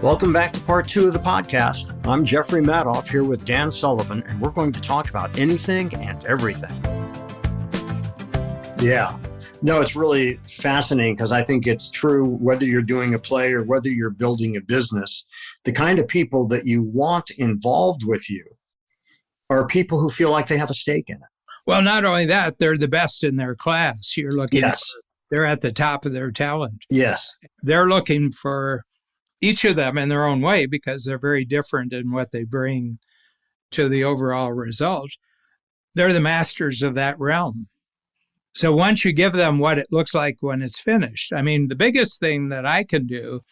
Welcome back to part 2 of the podcast. I'm Jeffrey Madoff here with Dan Sullivan, and we're going to talk about anything and everything. Yeah. No, it's really fascinating because I think it's true whether you're doing a play or whether you're building a business, the kind of people that you want involved with you are people who feel like they have a stake in it. Well, not only that, they're the best in their class. You're looking Yes. They're at the top of their talent. Yes. They're looking for each of them in their own way because they're very different in what they bring to the overall result. They're the masters of that realm. So once you give them what it looks like when it's finished, I mean, the biggest thing that I can do,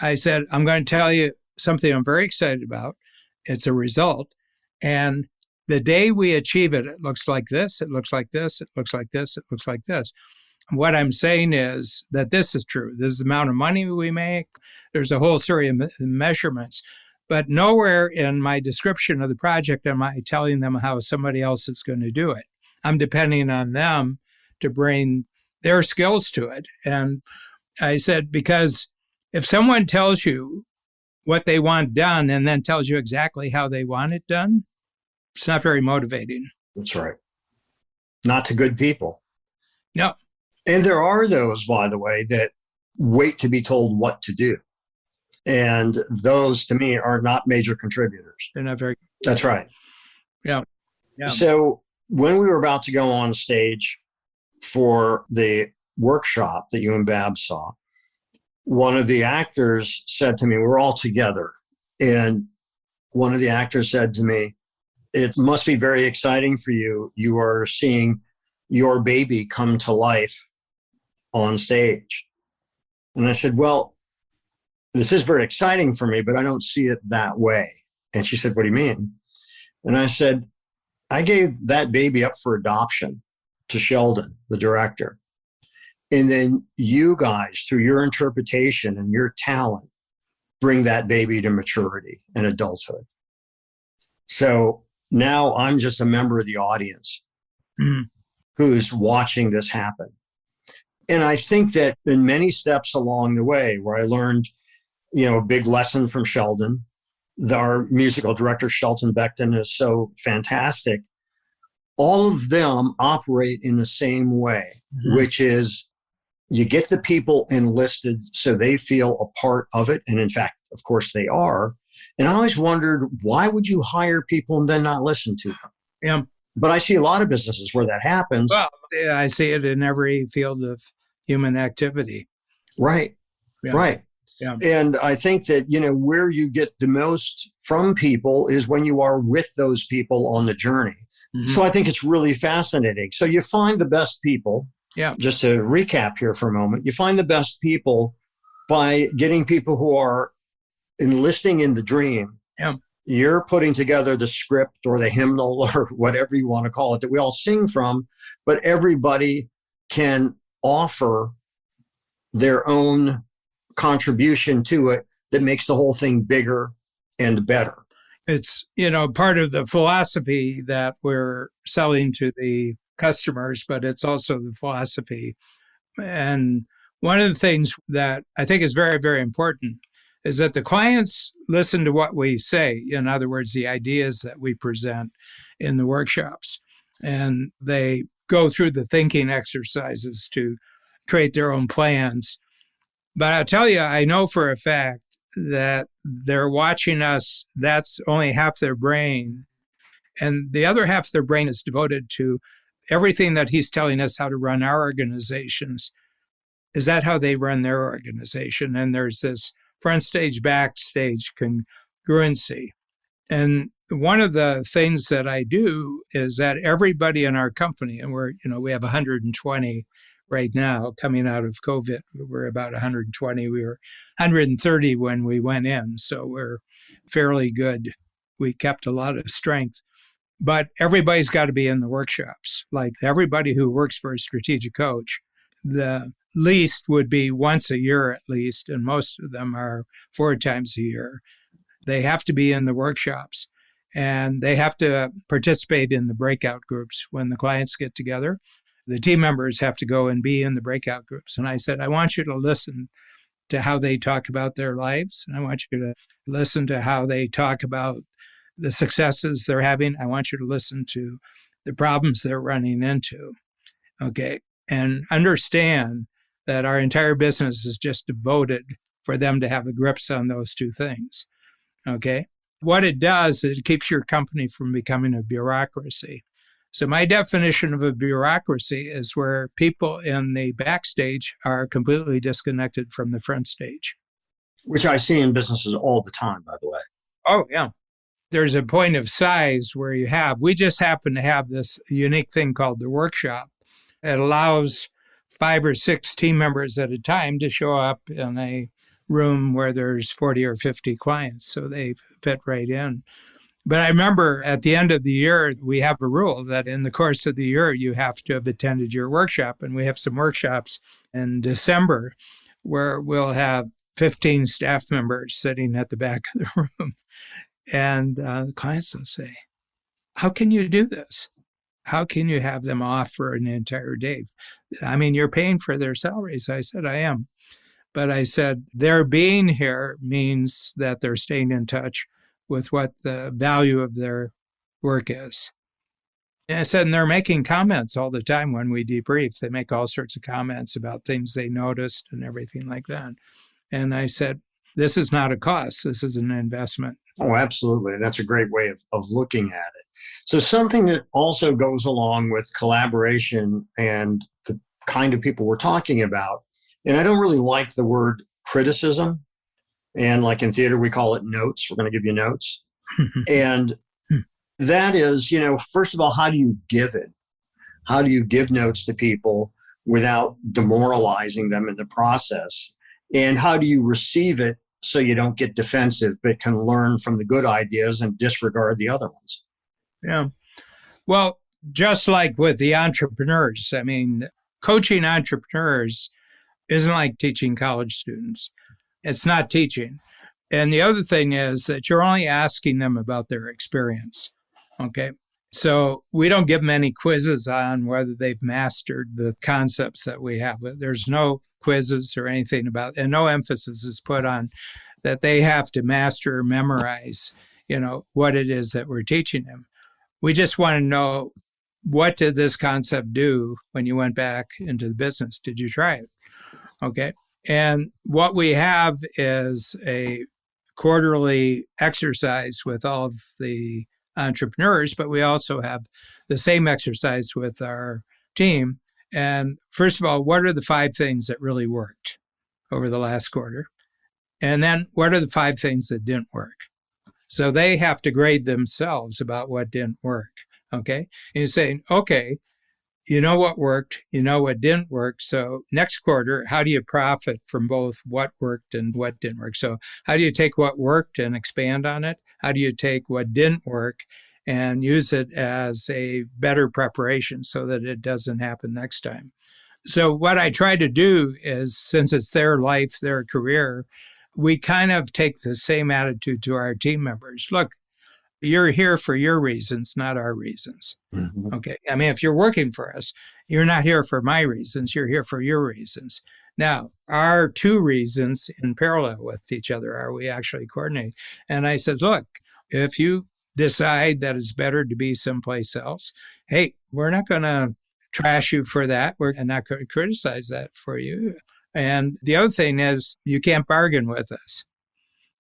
I said, I'm going to tell you something I'm very excited about. It's a result. And the day we achieve it, it looks like this, it looks like this, it looks like this, it looks like this. What I'm saying is that this is true. This is the amount of money we make. There's a whole series of measurements. But nowhere in my description of the project am I telling them how somebody else is going to do it. I'm depending on them to bring their skills to it. And I said, because if someone tells you what they want done and then tells you exactly how they want it done, it's not very motivating. That's right. Not to good people. No. And there are those, by the way, that wait to be told what to do. And those, to me, are not major contributors. They're not very. That's right. Yeah. So when we were about to go on stage for the workshop that you and Bab saw, one of the actors said to me, we're all together. And one of the actors said to me, it must be very exciting for you. You are seeing your baby come to life on stage. And I said, well, this is very exciting for me, but I don't see it that way. And she said, what do you mean? And I said, I gave that baby up for adoption to Sheldon, the director. And then you guys, through your interpretation and your talent, bring that baby to maturity and adulthood. So now I'm just a member of the audience who's watching this happen. And I think that in many steps along the way where I learned, a big lesson from Sheldon, our musical director, Shelton Beckton, is so fantastic. All of them operate in the same way, which is you get the people enlisted so they feel a part of it. And in fact, of course, they are. And I always wondered, why would you hire people and then not listen to them? Yeah. But I see a lot of businesses where that happens. Well, I see it in every field of human activity. Right. Yeah. Right. Yeah. And I think that, where you get the most from people is when you are with those people on the journey. Mm-hmm. So I think it's really fascinating. So you find the best people. Yeah. Just to recap here for a moment, you find the best people by getting people who are enlisting in the dream. Yeah. You're putting together the script or the hymnal or whatever you want to call it that we all sing from, but everybody can offer their own contribution to it that makes the whole thing bigger and better. It's, part of the philosophy that we're selling to the customers, but it's also the philosophy. And one of the things that I think is very, very important is that the clients listen to what we say. In other words, the ideas that we present in the workshops. And they go through the thinking exercises to create their own plans. But I'll tell you, I know for a fact that they're watching us. That's only half their brain. And the other half of their brain is devoted to everything that he's telling us how to run our organizations. Is that how they run their organization? And there's this front stage, backstage congruency. And one of the things that I do is that everybody in our company, and we have 120 right now coming out of COVID. We're about 120. We were 130 when we went in. So we're fairly good. We kept a lot of strength. But everybody's got to be in the workshops. Like everybody who works for a strategic coach, the least would be once a year at least, and most of them are 4 times a year. They have to be in the workshops, and they have to participate in the breakout groups when the clients get together. The team members have to go and be in the breakout groups. And I said, I want you to listen to how they talk about their lives. And I want you to listen to how they talk about the successes they're having. I want you to listen to the problems they're running into. Okay. And understand that our entire business is just devoted for them to have a grips on those two things. Okay. What it does is it keeps your company from becoming a bureaucracy. So my definition of a bureaucracy is where people in the backstage are completely disconnected from the front stage. Which I see in businesses all the time, by the way. Oh, yeah. There's a point of size where we just happen to have this unique thing called the workshop. It allows 5 or 6 team members at a time to show up in a room where there's 40 or 50 clients. So they fit right in. But I remember at the end of the year, we have a rule that in the course of the year, you have to have attended your workshop. And we have some workshops in December where we'll have 15 staff members sitting at the back of the room. And the clients will say, how can you do this? How can you have them off for an entire day? I mean, you're paying for their salaries. I said, I am. But I said, their being here means that they're staying in touch with what the value of their work is. And I said, and they're making comments all the time when we debrief. They make all sorts of comments about things they noticed and everything like that. And I said, this is not a cost. This is an investment. Oh, absolutely. That's a great way of looking at it. So something that also goes along with collaboration and the kind of people we're talking about, and I don't really like the word criticism. And like in theater, we call it notes. We're going to give you notes. And that is, first of all, how do you give it? How do you give notes to people without demoralizing them in the process? And how do you receive it so you don't get defensive, but can learn from the good ideas and disregard the other ones? Yeah. Well, just like with the entrepreneurs, I mean, coaching entrepreneurs isn't like teaching college students. It's not teaching. And the other thing is that you're only asking them about their experience. Okay. So we don't give them any quizzes on whether they've mastered the concepts that we have. There's no quizzes or anything about, and no emphasis is put on that they have to master or memorize, what it is that we're teaching them. We just want to know, what did this concept do when you went back into the business? Did you try it? Okay. And what we have is a quarterly exercise with all of the entrepreneurs, but we also have the same exercise with our team. And first of all, what are the 5 things that really worked over the last quarter? And then what are the 5 things that didn't work? So they have to grade themselves about what didn't work. Okay. And you're saying, okay, you know what worked, you know what didn't work. So next quarter, how do you profit from both what worked and what didn't work? So how do you take what worked and expand on it? How do you take what didn't work and use it as a better preparation so that it doesn't happen next time? So what I try to do is, since it's their life, their career, we kind of take the same attitude to our team members. Look, you're here for your reasons, not our reasons. Mm-hmm. Okay. I mean, if you're working for us, you're not here for my reasons. You're here for your reasons. Now, our 2 reasons in parallel with each other are we actually coordinate. And I said, look, if you decide that it's better to be someplace else, hey, we're not going to trash you for that. We're not going to criticize that for you. And the other thing is, you can't bargain with us.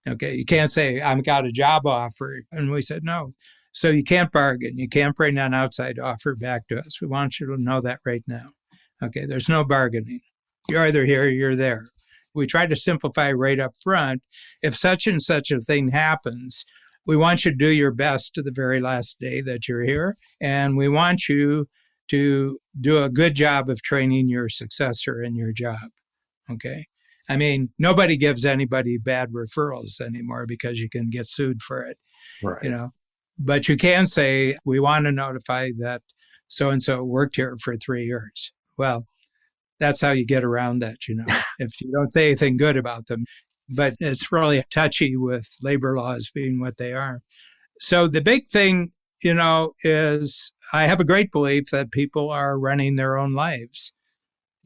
Okay, you can't say, I've got a job offer. And we said, no. So you can't bargain. You can't bring an outside offer back to us. We want you to know that right now. Okay, there's no bargaining. You're either here or you're there. We try to simplify right up front. If such and such a thing happens, we want you to do your best to the very last day that you're here. And we want you to do a good job of training your successor in your job. Okay. I mean, nobody gives anybody bad referrals anymore because you can get sued for it, right. But you can say, we want to notify that so-and-so worked here for 3 years. Well, that's how you get around that, if you don't say anything good about them. But it's really touchy with labor laws being what they are. So the big thing, is I have a great belief that people are running their own lives,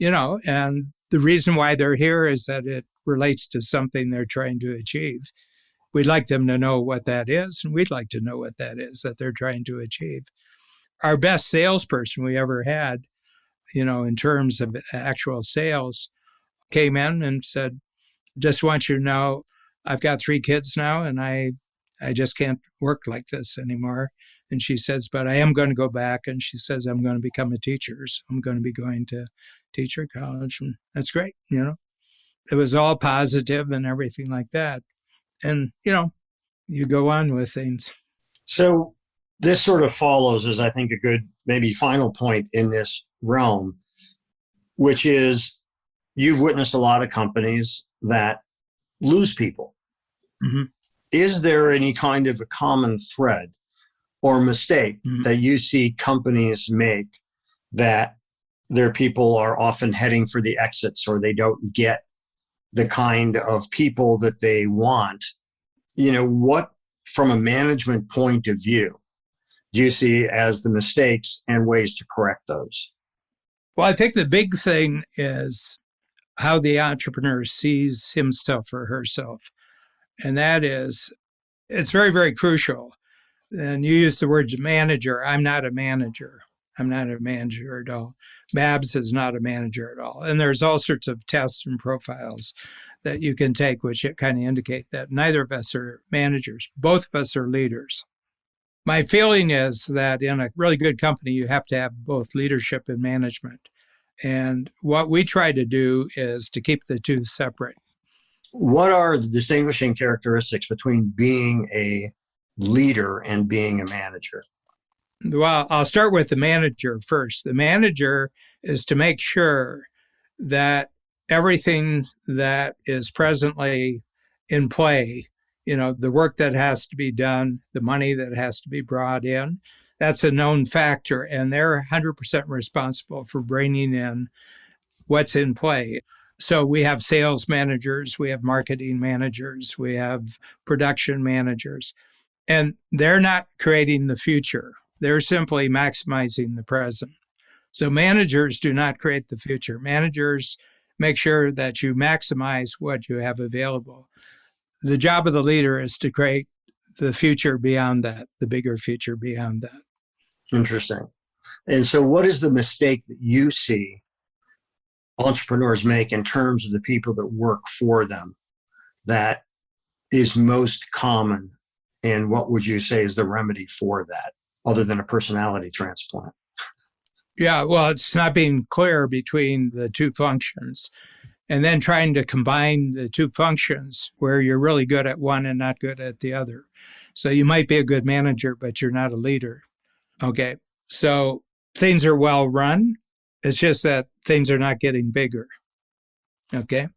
and the reason why they're here is that it relates to something they're trying to achieve. We'd like them to know what that is, and we'd like to know what that is that they're trying to achieve. Our best salesperson we ever had, in terms of actual sales, came in and said, just want you to know, I've got 3 kids now, and I just can't work like this anymore. And she says, but I am going to go back. And she says, I'm going to become a teacher. So I'm going to be going to teacher college. And that's great. It was all positive and everything like that. And, you go on with things. So this sort of follows as I think a good maybe final point in this realm, which is you've witnessed a lot of companies that lose people. Mm-hmm. Is there any kind of a common thread or mistake Mm-hmm. that you see companies make that their people are often heading for the exits, or they don't get the kind of people that they want? What, from a management point of view, do you see as the mistakes and ways to correct those? Well, I think the big thing is how the entrepreneur sees himself or herself. And that is, it's very, very crucial. And you use the word manager. I'm not a manager. I'm not a manager at all. Babs is not a manager at all. And there's all sorts of tests and profiles that you can take, which kind of indicate that neither of us are managers. Both of us are leaders. My feeling is that in a really good company, you have to have both leadership and management. And what we try to do is to keep the two separate. What are the distinguishing characteristics between being a leader and being a manager? Well, I'll start with the manager first. The manager is to make sure that everything that is presently in play, the work that has to be done, the money that has to be brought in, that's a known factor. And they're 100% responsible for bringing in what's in play. So we have sales managers, we have marketing managers, we have production managers, and they're not creating the future. They're simply maximizing the present. So managers do not create the future. Managers make sure that you maximize what you have available. The job of the leader is to create the future beyond that, the bigger future beyond that. Interesting. And so what is the mistake that you see entrepreneurs make in terms of the people that work for them that is most common? And what would you say is the remedy for that, other than a personality transplant? Yeah, well, it's not being clear between the two functions, and then trying to combine the two functions where you're really good at one and not good at the other. So you might be a good manager, but you're not a leader. Okay, so things are well run. It's just that things are not getting bigger. Okay.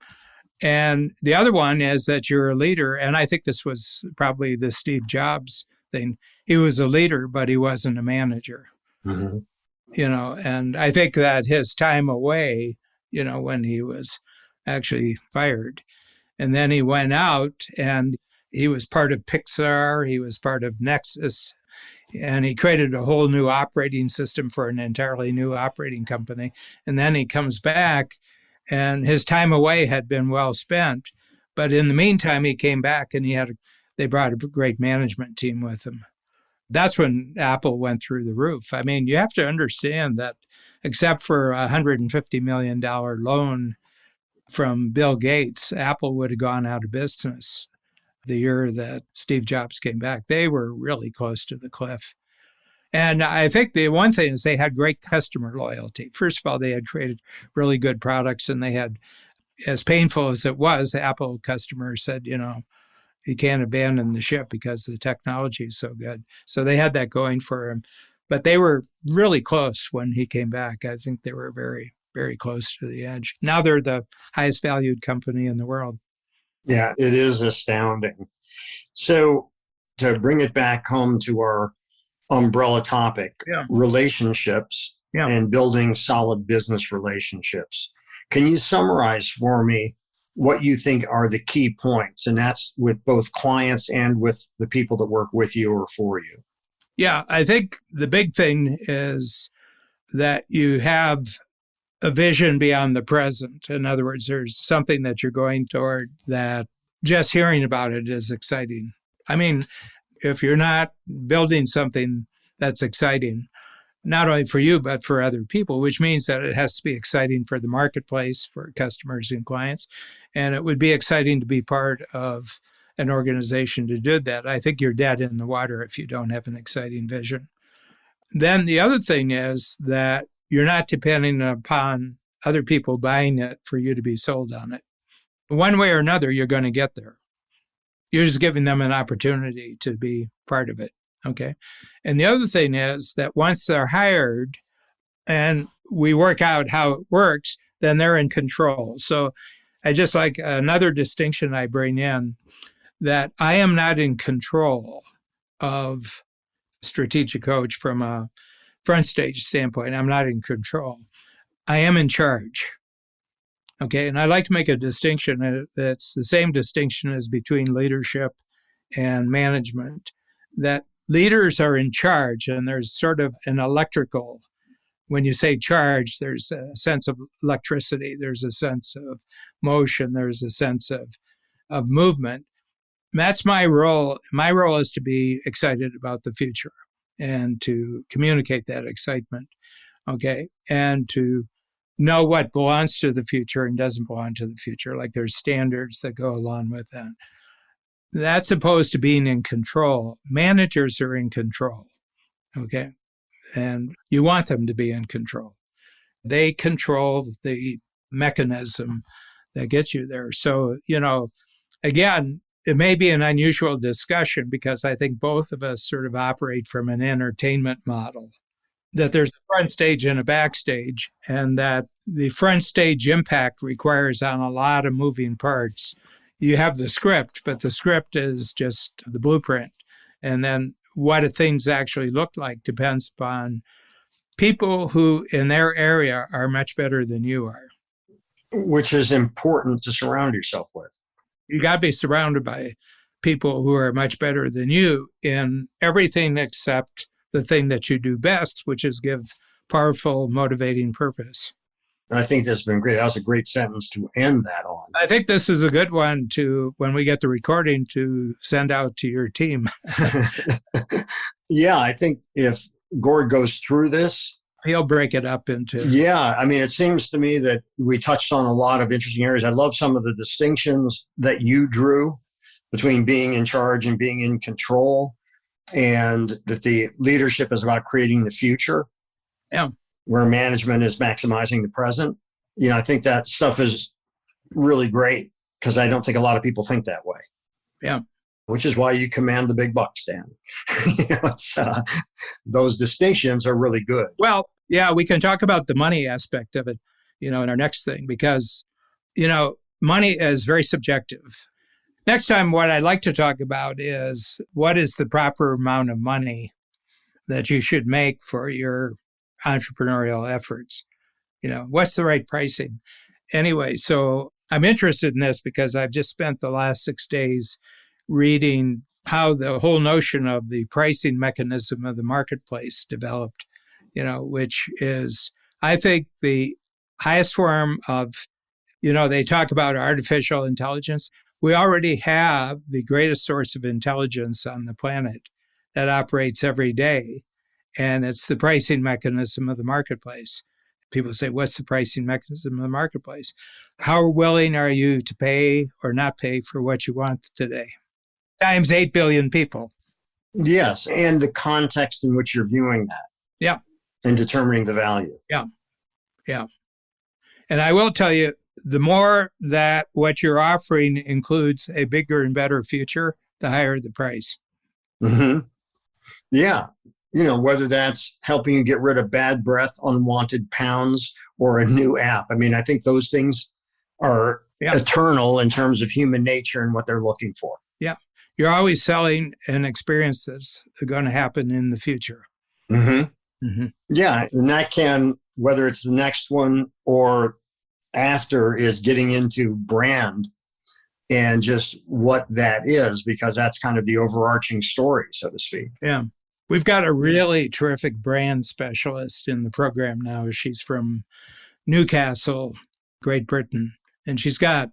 And the other one is that you're a leader. And I think this was probably the Steve Jobs thing. He was a leader, but he wasn't a manager. Mm-hmm. And I think that his time away, when he was actually fired, and then he went out and he was part of Pixar, he was part of Nexus, and he created a whole new operating system for an entirely new operating company. And then he comes back, and his time away had been well spent. But in the meantime, he came back and they brought a great management team with him. That's when Apple went through the roof. I mean, you have to understand that except for a $150 million loan from Bill Gates, Apple would have gone out of business the year that Steve Jobs came back. They were really close to the cliff. And I think the one thing is they had great customer loyalty. First of all, they had created really good products, and they had, as painful as it was, Apple customers said, you can't abandon the ship because the technology is so good. So they had that going for them. But they were really close when he came back. I think they were very, very close to the edge. Now they're the highest valued company in the world. Yeah, it is astounding. So to bring it back home to our umbrella topic, relationships and building solid business relationships. Can you summarize for me what you think are the key points? And that's with both clients and with the people that work with you or for you. Yeah, I think the big thing is that you have a vision beyond the present. In other words, there's something that you're going toward that just hearing about it is exciting. I mean, if you're not building something that's exciting, not only for you, but for other people, which means that it has to be exciting for the marketplace, for customers and clients. And it would be exciting to be part of an organization to do that. I think you're dead in the water if you don't have an exciting vision. Then the other thing is that you're not depending upon other people buying it for you to be sold on it. One way or another, you're going to get there. You're just giving them an opportunity to be part of it. Okay. And the other thing is that once they're hired and we work out how it works, then they're in control. So I just like another distinction I bring in, that I am not in control of strategic coach from a front stage standpoint. I'm not in control. I am in charge. Okay. And I like to make a distinction that's the same distinction as between leadership and management, that leaders are in charge, and there's sort of an electrical. When you say charge, there's a sense of electricity, there's a sense of motion, there's a sense of movement. That's my role. My role is to be excited about the future and to communicate that excitement, okay, and to know what belongs to the future and doesn't belong to the future. Like there's standards that go along with that. That's opposed to being in control. Managers are in control, okay, and you want them to be in control. They control the mechanism that gets you there. So, again, it may be an unusual discussion because I think both of us sort of operate from an entertainment model, that there's a front stage and a backstage, and that the front stage impact requires on a lot of moving parts. You have the script, but the script is just the blueprint. And then what do things actually look like depends upon people who in their area are much better than you are. Which is important to surround yourself with. You got to be surrounded by people who are much better than you in everything except the thing that you do best, which is give powerful, motivating purpose. I think that's been great. That was a great sentence to end that on. I think this is a good one to, when we get the recording, to send out to your team. Yeah, I think if Gord goes through this, he'll break it up into. Yeah, I mean, it seems to me that we touched on a lot of interesting areas. I love some of the distinctions that you drew between being in charge and being in control, and that the leadership is about creating the future. Yeah. Where management is maximizing the present. I think that stuff is really great because I don't think a lot of people think that way. Yeah. Which is why you command the big bucks, Dan. Those distinctions are really good. Well, yeah, we can talk about the money aspect of it, in our next thing, because, money is very subjective. Next time, what I'd like to talk about is what is the proper amount of money that you should make for your entrepreneurial efforts. What's the right pricing? Anyway, so I'm interested in this because I've just spent the last 6 days reading how the whole notion of the pricing mechanism of the marketplace developed, which is, I think, the highest form of, they talk about artificial intelligence. We already have the greatest source of intelligence on the planet that operates every day. And it's the pricing mechanism of the marketplace. People say, what's the pricing mechanism of the marketplace? How willing are you to pay or not pay for what you want today? Times 8 billion people. Yes, and the context in which you're viewing that. Yeah. And determining the value. Yeah. Yeah. And I will tell you, the more that what you're offering includes a bigger and better future, the higher the price. Mm-hmm. Yeah. Whether that's helping you get rid of bad breath, unwanted pounds, or a new app. I mean, I think those things are eternal in terms of human nature and what they're looking for. Yeah. You're always selling an experience that's going to happen in the future. Mm-hmm. Mm-hmm. Yeah. And that can, whether it's the next one or after, is getting into brand and just what that is, because that's kind of the overarching story, so to speak. Yeah. We've got a really terrific brand specialist in the program now. She's from Newcastle, Great Britain. And she's got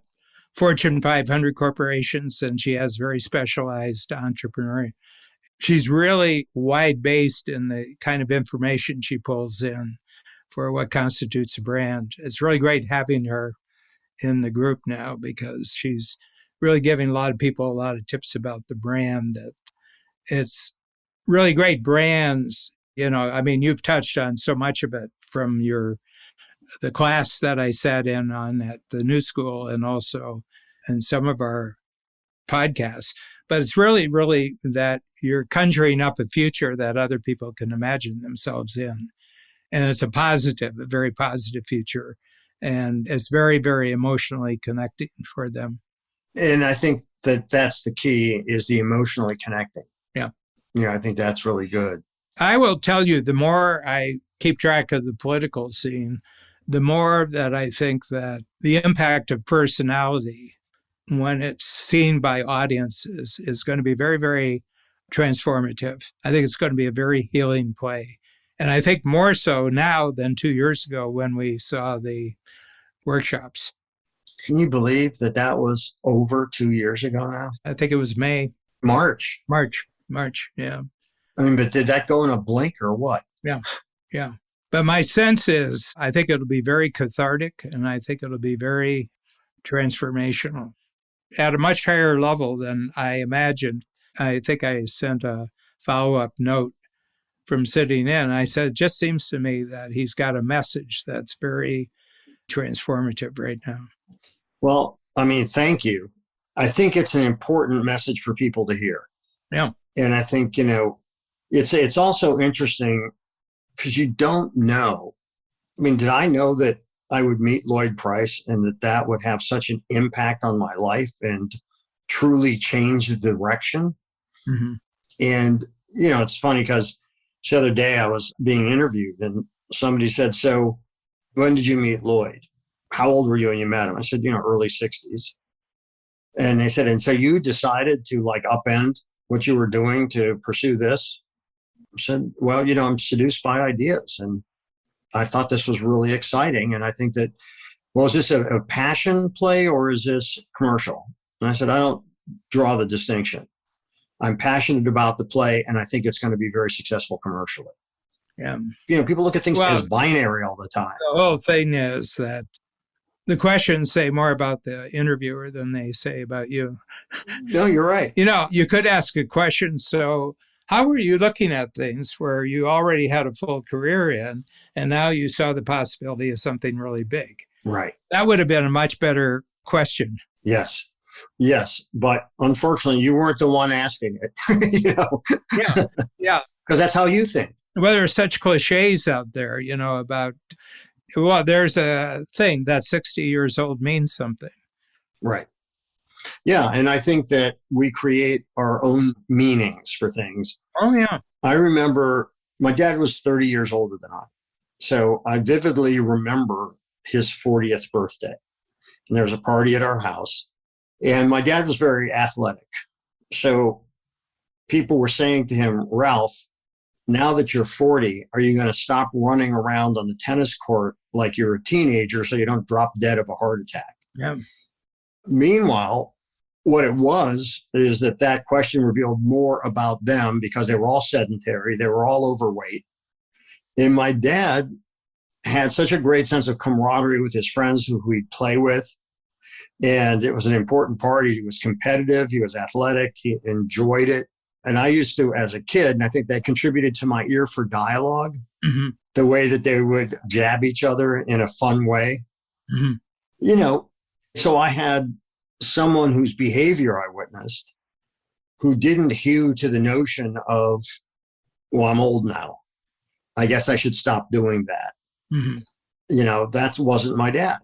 Fortune 500 corporations, and she has very specialized entrepreneur. She's really wide-based in the kind of information she pulls in for what constitutes a brand. It's really great having her in the group now because she's really giving a lot of people a lot of tips about the brand. That it's really great brands. I mean, you've touched on so much of it from the class that I sat in on at the New School and also in some of our podcasts. But it's really, really that you're conjuring up a future that other people can imagine themselves in. And it's a very positive future. And it's very, very emotionally connecting for them. And I think that's the key, is the emotionally connecting. Yeah. Yeah, I think that's really good. I will tell you, the more I keep track of the political scene, the more that I think that the impact of personality, when it's seen by audiences, is going to be very, very transformative. I think it's going to be a very healing play. And I think more so now than 2 years ago when we saw the workshops. Can you believe that was over 2 years ago now? I think it was March, yeah. I mean, but did that go in a blink or what? Yeah. But my sense is, I think it'll be very cathartic, and I think it'll be very transformational at a much higher level than I imagined. I think I sent a follow-up note from sitting in. I said, it just seems to me that he's got a message that's very transformative right now. Well, I mean, thank you. I think it's an important message for people to hear. Yeah. And I think, it's also interesting because you don't know. I mean, did I know that I would meet Lloyd Price and that would have such an impact on my life and truly change the direction? Mm-hmm. And, it's funny because the other day I was being interviewed and somebody said, so when did you meet Lloyd? How old were you when you met him? I said, early 60s. And they said, and so you decided to upend what you were doing to pursue this? I said, well, I'm seduced by ideas. And I thought this was really exciting. And I think that, is this a passion play or is this commercial? And I said, I don't draw the distinction. I'm passionate about the play, and I think it's going to be very successful commercially. Yeah. People look at things as binary all the time. The whole thing is that the questions say more about the interviewer than they say about you. No, you're right. You could ask a question. So how were you looking at things where you already had a full career in, and now you saw the possibility of something really big? Right. That would have been a much better question. Yes. But unfortunately, you weren't the one asking it, Yeah. Because that's how you think. Well, there are such cliches out there, about, there's a thing that 60 years old means something. Right. Yeah. And I think that we create our own meanings for things. Oh, yeah. I remember my dad was 30 years older than I. So I vividly remember his 40th birthday. And there was a party at our house. And my dad was very athletic. So people were saying to him, Ralph, now that you're 40, are you going to stop running around on the tennis court like you're a teenager so you don't drop dead of a heart attack? Yeah. Meanwhile, what it was is that question revealed more about them because they were all sedentary. They were all overweight. And my dad had such a great sense of camaraderie with his friends who he'd play with. And it was an important party. He was competitive. He was athletic. He enjoyed it. And I used to, as a kid, and I think that contributed to my ear for dialogue, mm-hmm. the way that they would jab each other in a fun way. Mm-hmm. So I had someone whose behavior I witnessed who didn't hew to the notion of, well, I'm old now. I guess I should stop doing that. Mm-hmm. That wasn't my dad,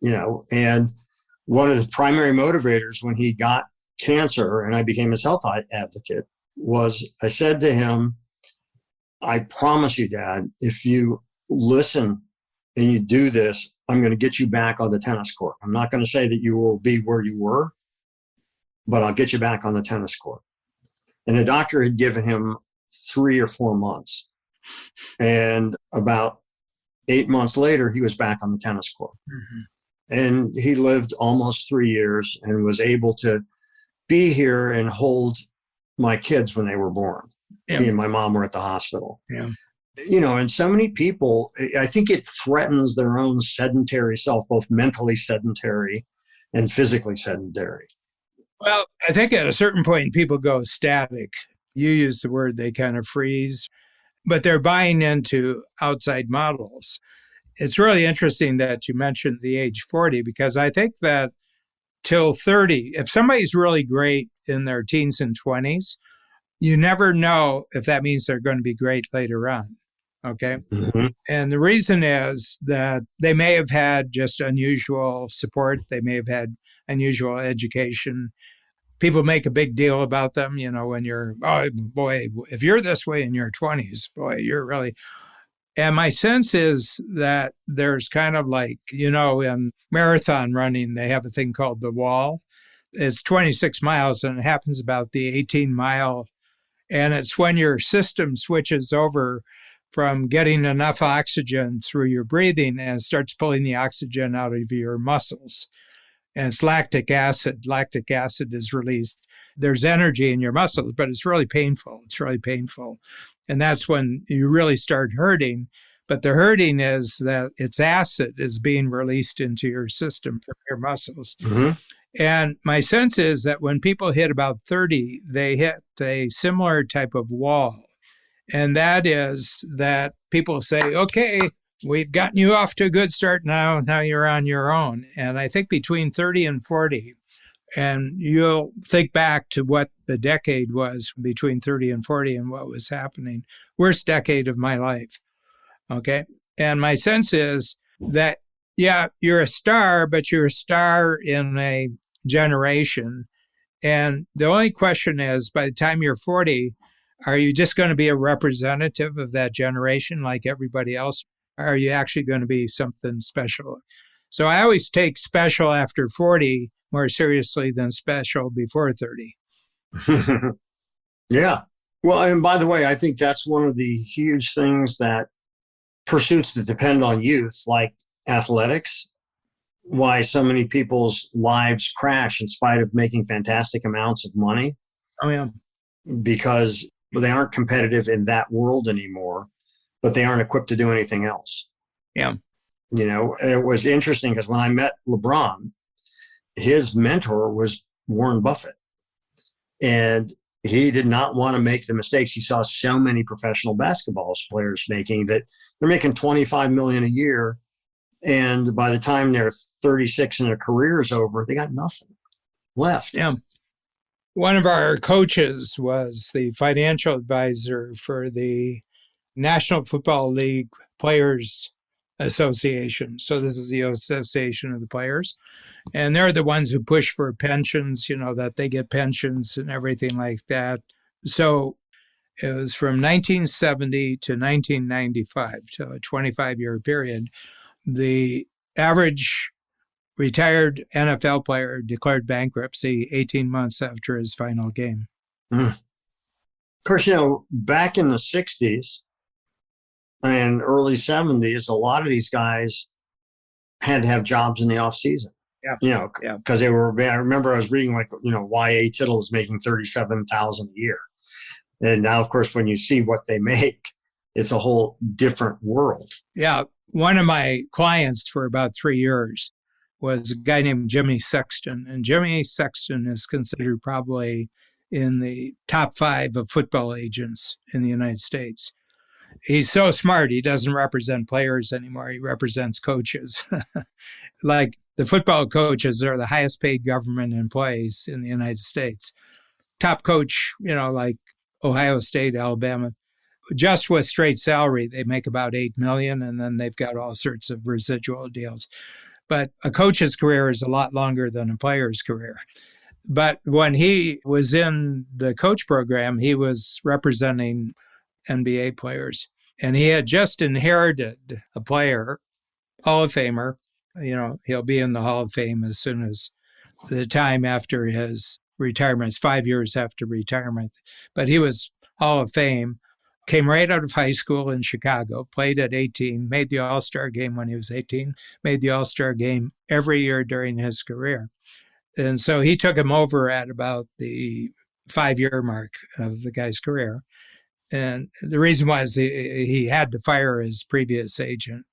and one of the primary motivators when he got cancer and I became his health advocate was I said to him, I promise you, Dad, if you listen and you do this, I'm going to get you back on the tennis court. I'm not going to say that you will be where you were, but I'll get you back on the tennis court. And the doctor had given him 3 or 4 months. And about 8 months later, he was back on the tennis court. Mhm. And he lived almost 3 years and was able to be here and hold my kids when they were born. Yeah. He and my mom were at the hospital. Yeah. And so many people, I think it threatens their own sedentary self, both mentally sedentary and physically sedentary. Well, I think at a certain point, people go static. You use the word they kind of freeze, but they're buying into outside models. It's really interesting that you mentioned the age 40, because I think that till 30, if somebody's really great in their teens and 20s, you never know if that means they're going to be great later on. Okay. Mm-hmm. And the reason is that they may have had just unusual support. They may have had unusual education. People make a big deal about them, when you're, oh boy, if you're this way in your 20s, boy, you're really. And my sense is that there's kind of like, in marathon running, they have a thing called the wall. It's 26 miles and it happens about the 18-mile. And it's when your system switches over from getting enough oxygen through your breathing and starts pulling the oxygen out of your muscles. And it's lactic acid. Lactic acid is released. There's energy in your muscles, but it's really painful. It's really painful. And that's when you really start hurting. But the hurting is that it's acid is being released into your system from your muscles. Mm-hmm. And my sense is that when people hit about 30, they hit a similar type of wall. And that is that people say, okay, we've gotten you off to a good start now. Now you're on your own. And I think between 30 and 40, and you'll think back to what the decade was between 30 and 40 and what was happening. Worst decade of my life. Okay. And my sense is that, yeah, you're a star, but you're a star in a generation. And the only question is, by the time you're 40, are you just going to be a representative of that generation like everybody else? Or are you actually going to be something special? So I always take special after 40 more seriously than special before 30. Yeah. Well, and by the way, I think that's one of the huge things that pursuits that depend on youth, like athletics, why so many people's lives crash in spite of making fantastic amounts of money. Oh, yeah. Because they aren't competitive in that world anymore, but they aren't equipped to do anything else. Yeah. It was interesting because when I met LeBron, his mentor was Warren Buffett. And he did not want to make the mistakes he saw so many professional basketball players making, that they're making $25 million a year. And by the time they're 36 and their career is over, they got nothing left. Yeah. One of our coaches was the financial advisor for the National Football League Players Association. So this is the association of the players. And they're the ones who push for pensions, that they get pensions and everything like that. So it was from 1970 to 1995, so a 25-year period. The average retired NFL player declared bankruptcy 18 months after his final game. Mm. Of course, back in the 60s and early 70s, a lot of these guys had to have jobs in the off season. Yeah. Because they were, I remember I was reading Y.A. Tittle was making $37,000 a year. And now, of course, when you see what they make, it's a whole different world. Yeah. One of my clients for about 3 years was a guy named Jimmy Sexton. And Jimmy Sexton is considered probably in the top 5 of football agents in the United States. He's so smart, he doesn't represent players anymore. He represents coaches. Like the football coaches are the highest paid government employees in the United States. Top coach, like Ohio State, Alabama, just with straight salary, they make about $8 million, and then they've got all sorts of residual deals. But a coach's career is a lot longer than a player's career. But when he was in the coach program, he was representing NBA players. And he had just inherited a player, Hall of Famer. He'll be in the Hall of Fame as soon as the time after his retirement. It's 5 years after retirement. But he was Hall of Fame. came right out of high school in Chicago, played at 18, made the All-Star game when he was 18, made the All-Star game every year during his career. And so he took him over at about the 5-year mark of the guy's career. And the reason was he had to fire his previous agent.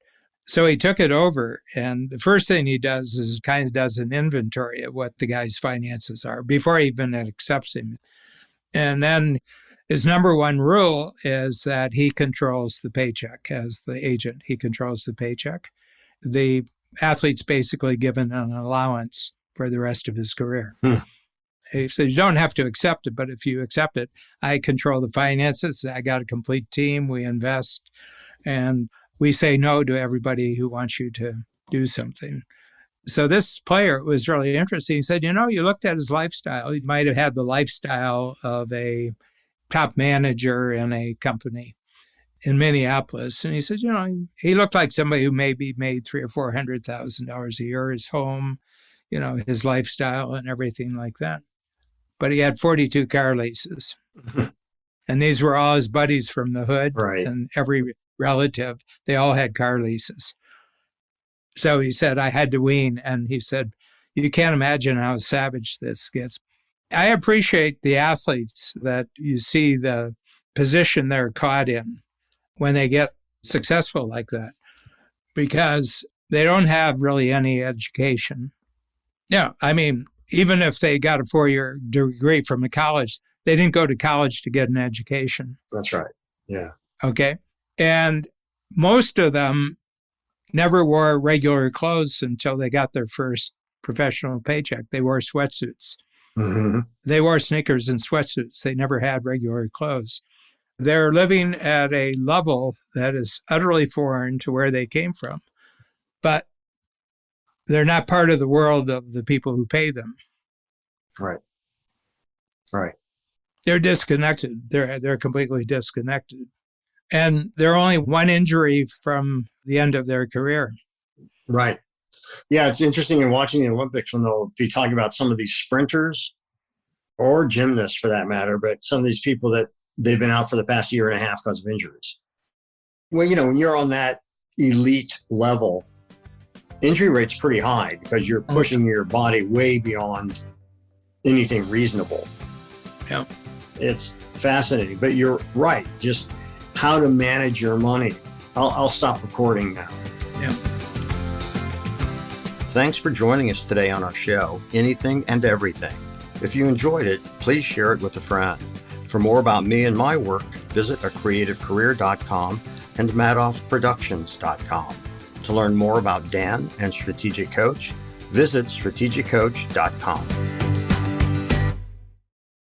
So he took it over. And the first thing he does is kind of does an inventory of what the guy's finances are before he even accepts him. And then his number one rule is that he controls the paycheck as the agent. He controls the paycheck. The athlete's basically given an allowance for the rest of his career. He said, you don't have to accept it, but if you accept it, I control the finances. I got a complete team. We invest, and we say no to everybody who wants you to do something. So this player was really interesting. He said, you looked at his lifestyle. He might have had the lifestyle of a top manager in a company in Minneapolis. And he said, he looked like somebody who maybe made $300,000 or $400,000 a year, his home, his lifestyle and everything like that. But he had 42 car leases. And these were all his buddies from the hood. Right. And every relative, they all had car leases. So he said, I had to wean. And he said, you can't imagine how savage this gets. I appreciate the athletes that you see the position they're caught in when they get successful like that, because they don't have really any education. Yeah, I mean, even if they got a 4-year degree from a college, they didn't go to college to get an education. That's right. Yeah. Okay. And most of them never wore regular clothes until they got their first professional paycheck. They wore sweatsuits. Mm-hmm. They wore sneakers and sweatsuits. They never had regular clothes. They're living at a level that is utterly foreign to where they came from. But they're not part of the world of the people who pay them. Right. Right. They're disconnected. They're completely disconnected. And they're only one injury from the end of their career. Right. Yeah, it's interesting in watching the Olympics when they'll be talking about some of these sprinters or gymnasts for that matter, but some of these people that they've been out for the past year and a half because of injuries. Well, when you're on that elite level, injury rate's pretty high because you're pushing your body way beyond anything reasonable. Yeah. It's fascinating, but you're right. Just how to manage your money. I'll stop recording now. Yeah. Thanks for joining us today on our show, Anything and Everything. If you enjoyed it, please share it with a friend. For more about me and my work, visit acreativecareer.com and madoffproductions.com. To learn more about Dan and Strategic Coach, visit strategiccoach.com.